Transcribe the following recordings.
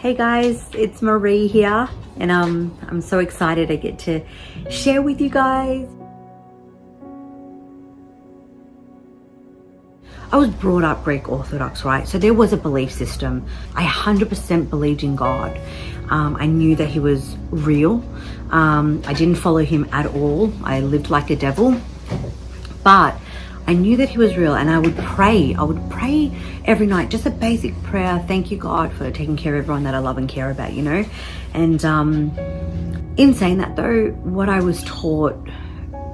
Hey guys, it's Maree here, and I'm so excited I get to share with you guys. I was brought up Greek Orthodox, right? So there was a belief system. I 100% believed in God. I knew that he was real. I didn't follow him at all. I lived like a devil, but I knew that he was real, and I would pray. I would pray every night, just a basic prayer. Thank you, God, for taking care of everyone that I love and care about, you know? And in saying that though, what I was taught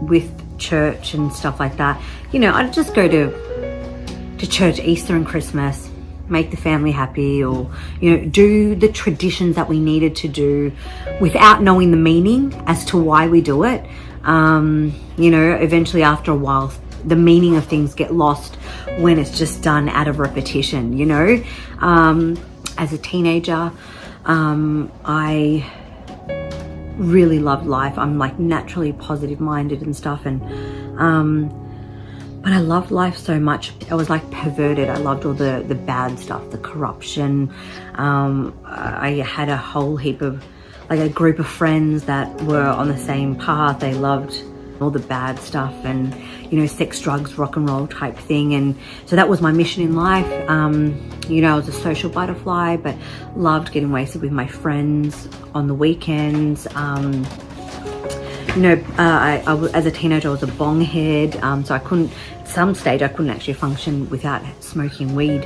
with church and stuff like that, you know, I'd just go to church Easter and Christmas, make the family happy, or, you know, do the traditions that we needed to do without knowing the meaning as to why we do it. You know, eventually after a while, the meaning of things get lost when it's just done out of repetition, you know. As a teenager, I really loved life. I'm like naturally positive minded and stuff, and but I loved life so much. I was like perverted. I loved all the bad stuff, the corruption. I had a whole heap of, like, a group of friends that were on the same path. They loved all the bad stuff and, you know, sex, drugs, rock and roll type thing. And so that was my mission in life. You know, I was a social butterfly, but loved getting wasted with my friends on the weekends. You know, as a teenager, I was a bong head. So I couldn't, at some stage, I couldn't actually function without smoking weed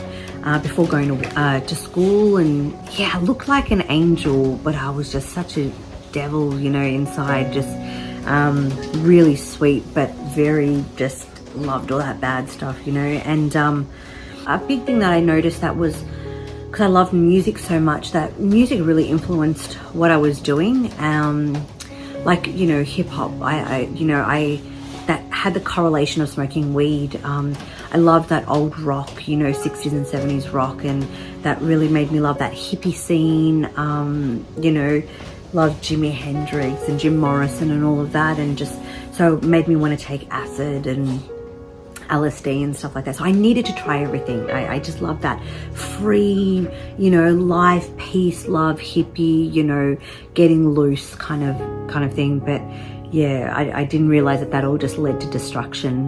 before going to school. And yeah, I looked like an angel, but I was just such a devil, you know, inside, just really sweet, but very, just loved all that bad stuff, you know. And a big thing that I noticed, that was because I loved music so much, that music really influenced what I was doing. Like, you know, hip hop, that had the correlation of smoking weed. I loved that old rock, you know, 60s and 70s rock, and that really made me love that hippie scene. You know, loved Jimi Hendrix and Jim Morrison and all of that, and just, so it made me want to take acid and LSD and stuff like that. So I needed to try everything. I just love that free, you know, life, peace, love, hippie, you know, getting loose kind of thing. But yeah, I didn't realize that all just led to destruction.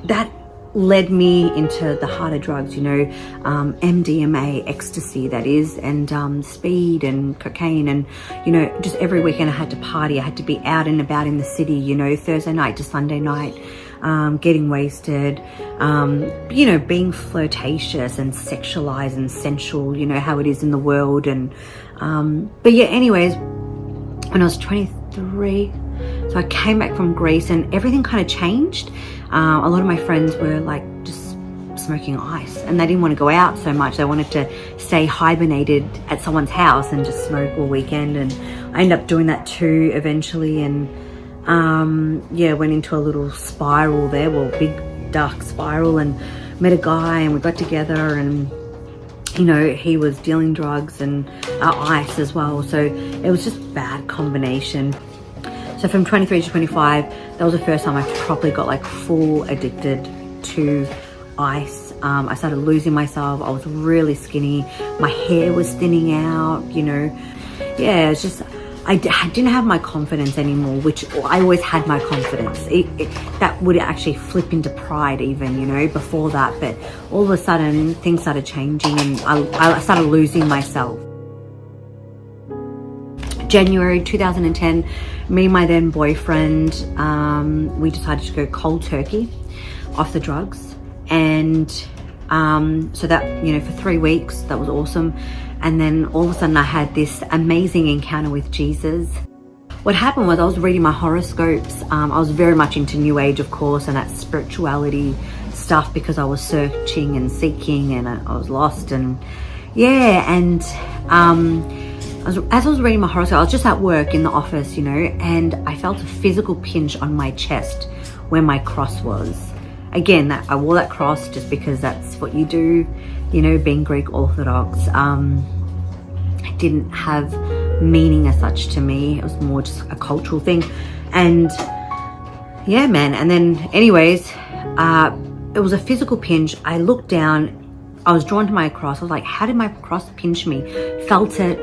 That led me into the harder drugs, you know, MDMA, ecstasy, that is, and speed and cocaine. And, you know, just every weekend I had to party. I had to be out and about in the city, you know, Thursday night to Sunday night, getting wasted, you know, being flirtatious and sexualized and sensual, you know, how it is in the world. And but yeah, anyways, when I was 23, so I came back from Greece, and everything kind of changed. A lot of my friends were like just smoking ice, and they didn't want to go out so much. They wanted to stay hibernated at someone's house and just smoke all weekend. And I ended up doing that too eventually. And yeah, went into a little spiral there, well, big dark spiral, and met a guy, and we got together, and, you know, he was dealing drugs and ice as well. So it was just a bad combination. So from 23 to 25, that was the first time I properly got like full addicted to ice. I started losing myself. I was really skinny. My hair was thinning out, you know. Yeah, it's just, I didn't have my confidence anymore, which I always had my confidence. That would actually flip into pride even, you know, before that. But all of a sudden, things started changing, and I started losing myself. January 2010, me and my then boyfriend, we decided to go cold turkey off the drugs. And so that, you know, for 3 weeks, that was awesome. And then all of a sudden I had this amazing encounter with Jesus. What happened was I was reading my horoscopes. I was very much into New Age, of course, and that spirituality stuff, because I was searching and seeking, and I was lost. And yeah, and as I was reading my horoscope, I was just at work in the office, you know, and I felt a physical pinch on my chest where my cross was. Again, I wore that cross just because that's what you do, you know, being Greek Orthodox. It didn't have meaning as such to me. It was more just a cultural thing. And yeah, man. And then anyways, it was a physical pinch. I looked down, I was drawn to my cross. I was like, how did my cross pinch me? Felt it,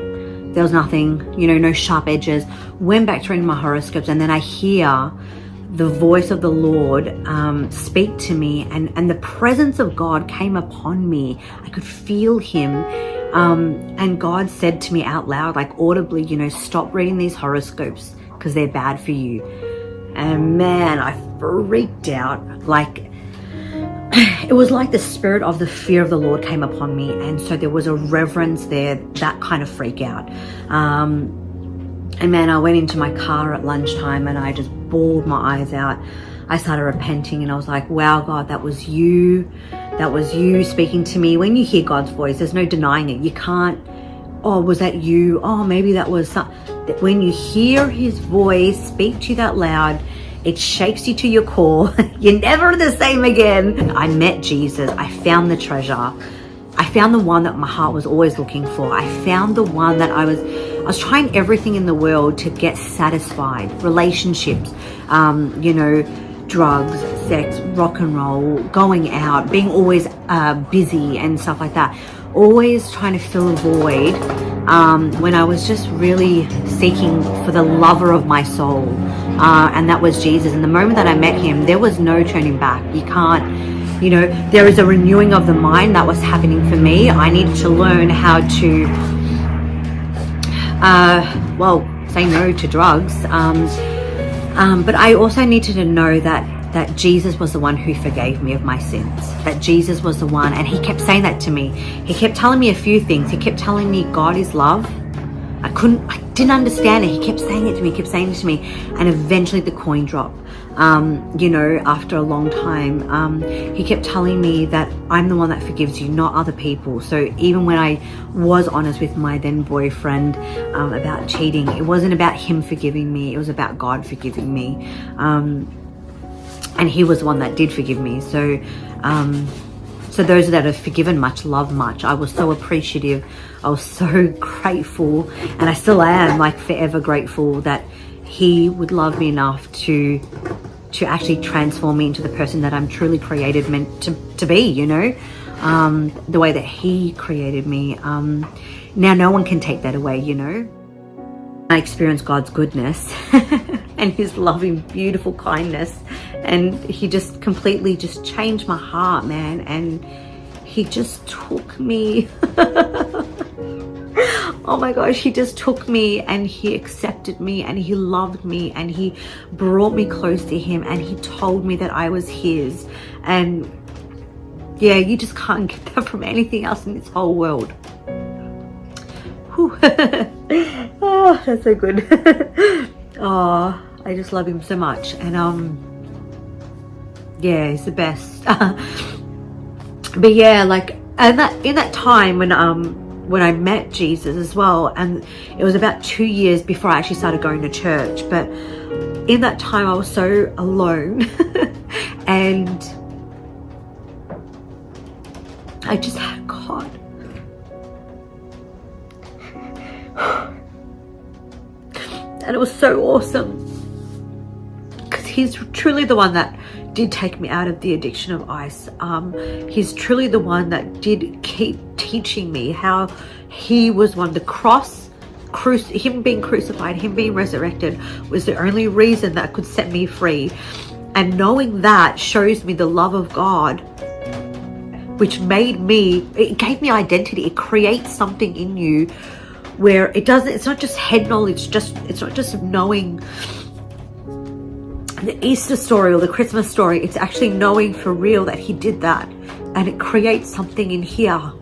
There was nothing, you know, no sharp edges. Went back to reading my horoscopes, and then I hear the voice of the Lord speak to me, and the presence of God came upon me. I could feel him. And God said to me out loud, like audibly, you know, stop reading these horoscopes because they're bad for you. And man, I freaked out. Like, it was like the spirit of the fear of the Lord came upon me. And so there was a reverence there, that kind of freak out. And man, I went into my car at lunchtime and I just bawled my eyes out. I started repenting and I was like, wow, God, that was you. That was you speaking to me. When you hear God's voice, there's no denying it. You can't, oh, was that you? Oh, maybe that was some. When you hear his voice speak to you that loud, it shakes you to your core. You're never the same again. I met Jesus. I found the treasure. I found the one that my heart was always looking for. I found the one that I was trying everything in the world to get satisfied. Relationships, you know, drugs, sex, rock and roll, going out, being always busy and stuff like that. Always trying to fill a void when I was just really seeking for the lover of my soul. And that was Jesus. And the moment that I met him, there was no turning back. You can't, you know, there is a renewing of the mind that was happening for me. I needed to learn how to, well, say no to drugs. But I also needed to know that Jesus was the one who forgave me of my sins. That Jesus was the one, and he kept saying that to me. He kept telling me a few things. He kept telling me God is love. I didn't understand it. He kept saying it to me, and eventually the coin dropped. You know, after a long time, he kept telling me that I'm the one that forgives you, not other people. So even when I was honest with my then boyfriend about cheating, it wasn't about him forgiving me. It was about God forgiving me. And he was the one that did forgive me. So so those that have forgiven much love much. I was so appreciative. I was so grateful, and I still am, like, forever grateful that he would love me enough to actually transform me into the person that I'm truly created, meant to be, you know, the way that he created me. Now no one can take that away, you know. I experienced God's goodness and his loving, beautiful kindness, and he just completely just changed my heart, man. And he just took me. Oh my gosh, he just took me and he accepted me and he loved me and he brought me close to him and he told me that I was his. And yeah, you just can't get that from anything else in this whole world. Oh, that's so good. Oh, I just love him so much. And yeah, he's the best. But yeah, like, and in that time when I met Jesus as well, and it was about 2 years before I actually started going to church, but in that time I was so alone and I just had God. And it was so awesome because he's truly the one that did take me out of the addiction of ice. He's truly the one that did keep teaching me how he was one. The cross, him being crucified, him being resurrected was the only reason that could set me free. And knowing that shows me the love of God, which made me, it gave me identity. It creates something in you where it's not just head knowledge, it's not just knowing the Easter story or the Christmas story. It's actually knowing for real that he did that, and it creates something in here.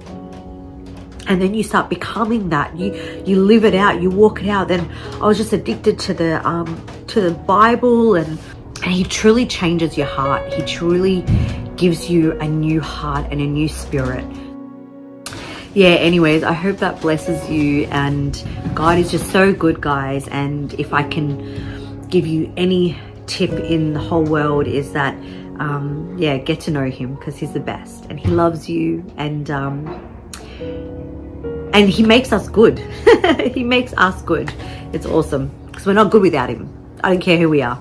And then you start becoming that. You live it out, you walk it out. Then I was just addicted to the Bible, and he truly changes your heart. He truly gives you a new heart and a new spirit. Yeah, anyways, I hope that blesses you, and God is just so good, guys. And if I can give you any tip in the whole world, is that yeah, get to know him, because he's the best and he loves you, and he makes us good. He makes us good. It's awesome, because we're not good without him. I don't care who we are.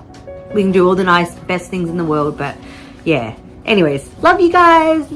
We can do all the nice, best things in the world, but yeah. Anyways, love you guys.